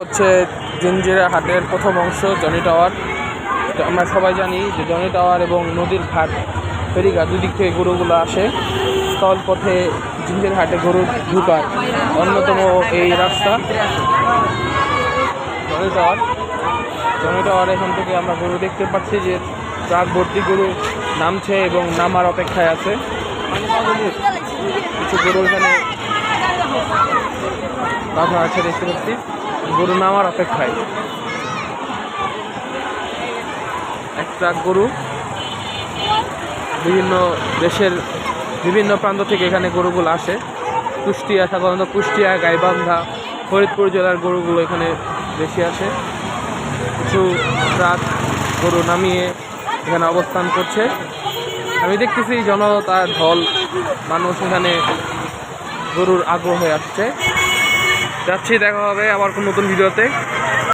হচ্ছে জিঞ্জিরা হাটের প্রথম অংশ জনি টাওয়ার। আমরা সবাই জানি যে জনি টাওয়ার এবং নদীর ঘাট ফেরিঘাট দুদিক থেকে গরুগুলো আসে। স্থল পথে জিঞ্জিরা হাটে গরু ঢুকার অন্যতম এই রাস্তা জনি টাওয়ার। জনি টাওয়ার এখান থেকে আমরা গরু দেখতে পাচ্ছি যে ট্রাক ভর্তি গরু নামছে এবং নামার অপেক্ষায় আছে। কিছু গরু এখানে বাধা আছে দেখতে পাচ্ছি, গরু নামার অপেক্ষায়। এক ট্রাক গরু বিভিন্ন দেশের বিভিন্ন প্রান্ত থেকে এখানে গরুগুলো আসে। কুষ্টিয়া, সাধারণত কুষ্টিয়া, গাইবান্ধা, ফরিদপুর জেলার গরুগুলো এখানে বেশি আসে। কিছু ট্রাক গরু নামিয়ে এখানে অবস্থান করছে। আমি দেখতেছি জনতার ঢল, মানুষ এখানে গরুর আগ্রহে আসছে। যাচ্ছি, দেখা হবে আবার কোন নতুন ভিডিওতে।